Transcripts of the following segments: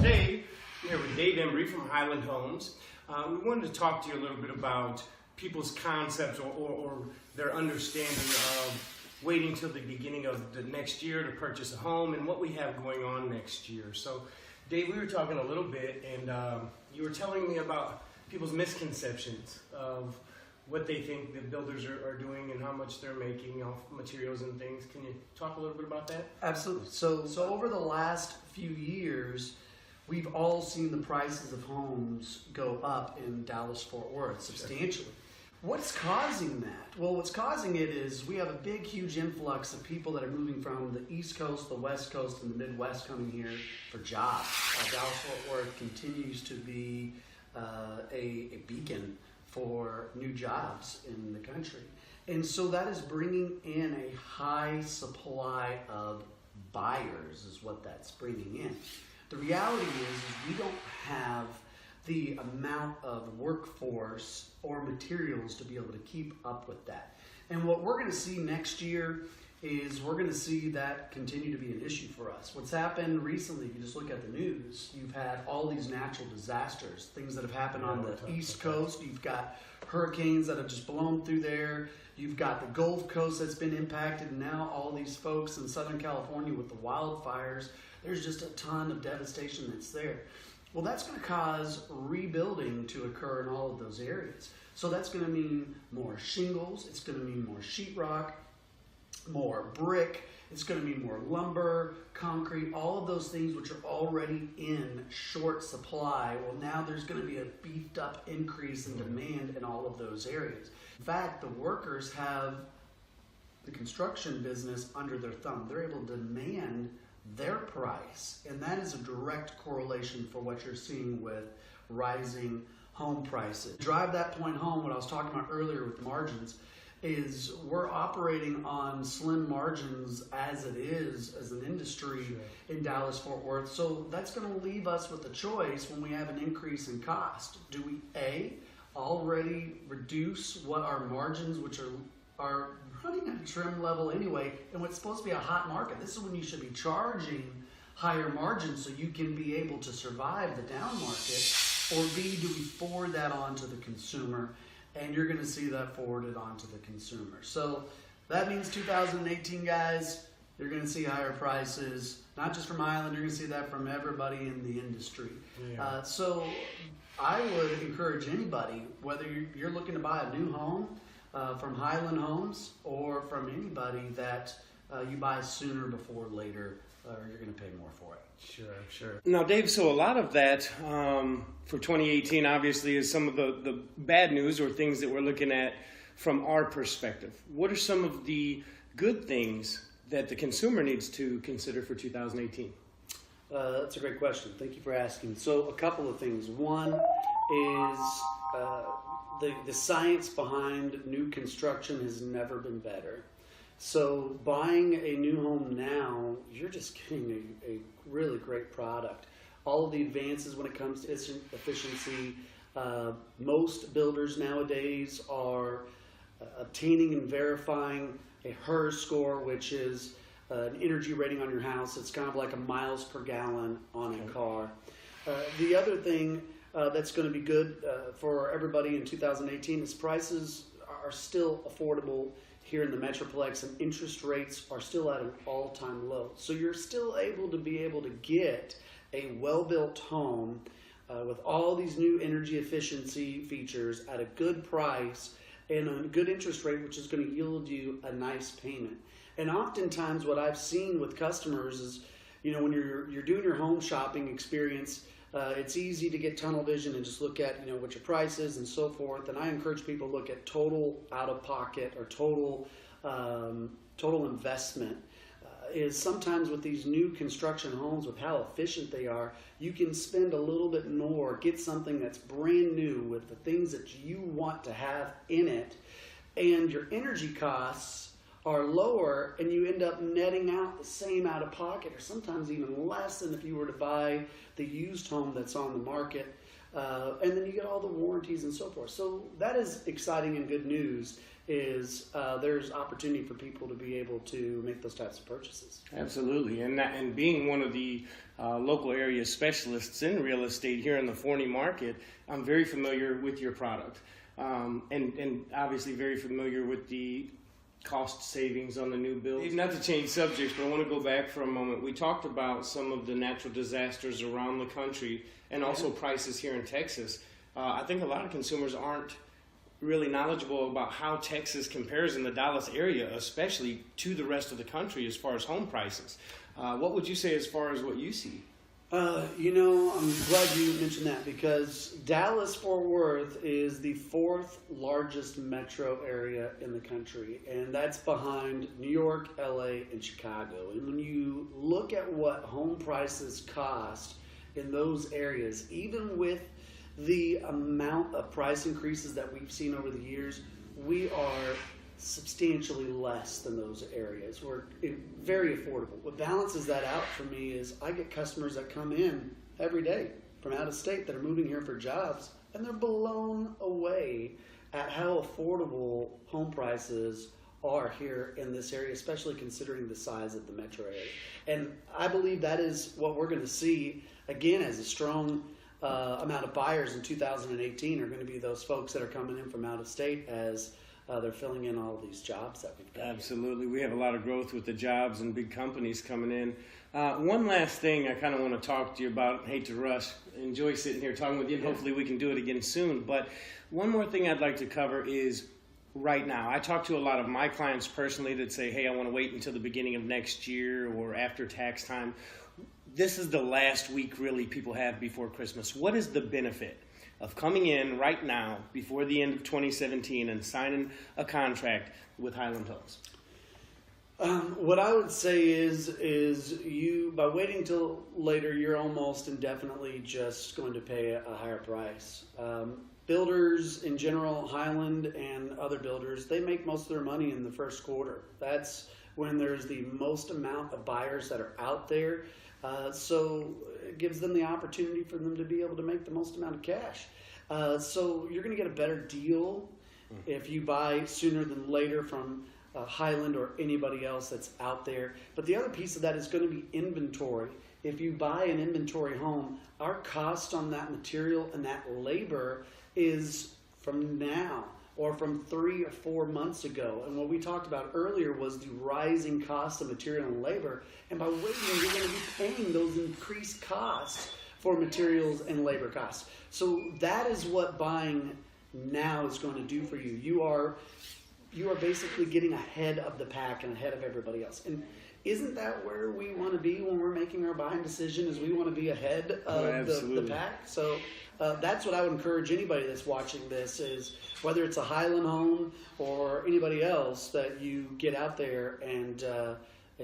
today, we're here with Dave Embry from Highland Homes. We wanted to talk to you a little bit about people's concepts or their understanding of waiting till the beginning of the next year to purchase a home and what we have going on next year. So, Dave, we were talking a little bit, and you were telling me about people's misconceptions of what they think the builders are doing and how much they're making off materials and things. Can you talk a little bit about that? Absolutely. So over the last few years, we've all seen the prices of homes go up in Dallas-Fort Worth substantially. What's causing that? Well, what's causing it is we have a big, huge influx of people that are moving from the East Coast, the West Coast, and the Midwest coming here for jobs. Dallas-Fort Worth continues to be a beacon for new jobs in the country. And so that is bringing in a high supply of buyers is what that's bringing in. The reality is we don't have the amount of workforce or materials to be able to keep up with that. And what we're going to see next year is we're going to see that continue to be an issue for us. What's happened recently, if you just look at the news, you've had all these natural disasters, things that have happened on the East Coast. You've got hurricanes that have just blown through there. You've got the Gulf Coast that's been impacted, and now all these folks in Southern California with the wildfires. There's just a ton of devastation that's there. Well, that's going to cause rebuilding to occur in all of those areas. So that's going to mean more shingles. It's going to mean more sheetrock, more brick. It's going to mean more lumber, concrete, all of those things which are already in short supply. Well, now there's going to be a beefed up increase in demand in all of those areas. In fact, the workers have the construction business under their thumb. They're able to demand their price, and that is a direct correlation for what you're seeing with rising home prices. Drive that point home, what I was talking about earlier with margins, is we're operating on slim margins as it is as an industry in Dallas-Fort Worth. So that's going to leave us with a choice when we have an increase in cost. Do we already reduce what our margins, which are running at a trim level anyway, and what's supposed to be a hot market? This is when you should be charging higher margins so you can be able to survive the down market. Or B, do we forward that on to the consumer? And you're going to see that forwarded onto the consumer. So that means 2018, guys, you're going to see higher prices, not just from Highland, you're going to see that from everybody in the industry. Yeah. So I would encourage anybody, whether you're looking to buy a new home from Highland Homes or from anybody, that you buy sooner before later, or you're going to pay more for it. Sure. Now, Dave, so a lot of that for 2018 obviously is some of the bad news or things that we're looking at from our perspective. What are some of the good things that the consumer needs to consider for 2018? That's a great question. Thank you for asking. So a couple of things. One is the science behind new construction has never been better. So buying a new home now, you're just getting a really great product. All of the advances when it comes to efficiency, most builders nowadays are obtaining and verifying a HERS score, which is an energy rating on your house. It's kind of like a miles per gallon on a car. The other thing that's going to be good for everybody in 2018 is prices are still affordable here in the Metroplex, and interest rates are still at an all-time low. So you're still able to get a well-built home with all these new energy efficiency features at a good price and a good interest rate, which is going to yield you a nice payment. And oftentimes what I've seen with customers is, when you're doing your home shopping experience, it's easy to get tunnel vision and just look at what your price is and so forth. And I encourage people to look at total out-of-pocket or total investment. Is sometimes with these new construction homes, with how efficient they are, you can spend a little bit more, get something that's brand new with the things that you want to have in it, and your energy costs are lower, and you end up netting out the same out of pocket, or sometimes even less than if you were to buy the used home that's on the market. And then you get all the warranties and so forth. So that is exciting and good news. is there's opportunity for people to be able to make those types of purchases. Absolutely, and being one of the local area specialists in real estate here in the Forney market, I'm very familiar with your product, and obviously very familiar with the cost savings on the new builds. Not to change subjects, but I want to go back for a moment. We talked about some of the natural disasters around the country and also prices here in Texas. I think a lot of consumers aren't really knowledgeable about how Texas compares in the Dallas area, especially to the rest of the country as far as home prices. What would you say as far as what you see? I'm glad you mentioned that because Dallas-Fort Worth is the 4th largest metro area in the country, and that's behind New York, LA, and Chicago. And when you look at what home prices cost in those areas, even with the amount of price increases that we've seen over the years, we are substantially less than those areas. We're very affordable. What balances that out for me is I get customers that come in every day from out of state that are moving here for jobs, and they're blown away at how affordable home prices are here in this area, especially considering the size of the metro area. And I believe that is what we're going to see again as a strong amount of buyers in 2018 are going to be those folks that are coming in from out of state as they're filling in all these jobs that we've got. Absolutely. We have a lot of growth with the jobs and big companies coming in. One last thing I kind of want to talk to you about. I hate to rush. Enjoy sitting here talking with you, and hopefully we can do it again soon. But one more thing I'd like to cover is right now. I talk to a lot of my clients personally that say, hey, I want to wait until the beginning of next year or after tax time. This is the last week really people have before Christmas. What is the benefit of coming in right now before the end of 2017 and signing a contract with Highland Homes? What I would say is you, by waiting till later, you're almost indefinitely just going to pay a higher price. Builders in general, Highland and other builders, they make most of their money in the first quarter. That's when there's the most amount of buyers that are out there. So it gives them the opportunity for them to be able to make the most amount of cash. So you're going to get a better deal if you buy sooner than later from Highland or anybody else that's out there. But the other piece of that is going to be inventory. If you buy an inventory home, our cost on that material and that labor is from now or from 3 or 4 months ago. And what we talked about earlier was the rising cost of material and labor. And by waiting, you're going to be paying those increased costs for materials and labor costs. So that is what buying now is going to do for you. You are basically getting ahead of the pack and ahead of everybody else. And isn't that where we want to be when we're making our buying decision? Is we want to be ahead of the pack? So that's what I would encourage anybody that's watching this is whether it's a Highland home or anybody else, that you get out there and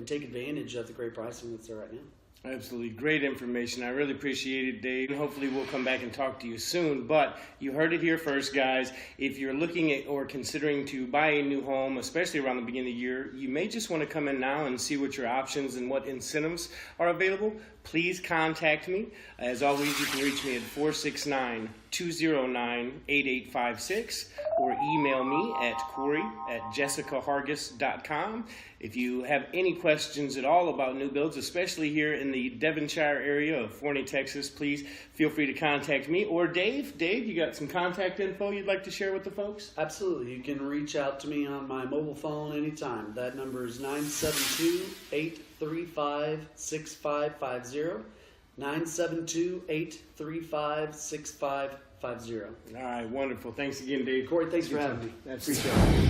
take advantage of the great pricing that's there right now. Absolutely. Great information. I really appreciate it, Dave. And hopefully we'll come back and talk to you soon. But you heard it here first, guys. If you're looking at or considering to buy a new home, especially around the beginning of the year, you may just want to come in now and see what your options and what incentives are available. Please contact me. As always, you can reach me at 469-209-8856 or email me at Corey@JessicaHargis.com. If you have any questions at all about new builds, especially here in the Devonshire area of Forney, Texas, please feel free to contact me or Dave. Dave, you got some contact info you'd like to share with the folks? Absolutely. You can reach out to me on my mobile phone anytime. That number is 972-835-6550. 972-835-6550. All right, wonderful. Thanks again, Dave. Corey, thanks for having me. I appreciate it.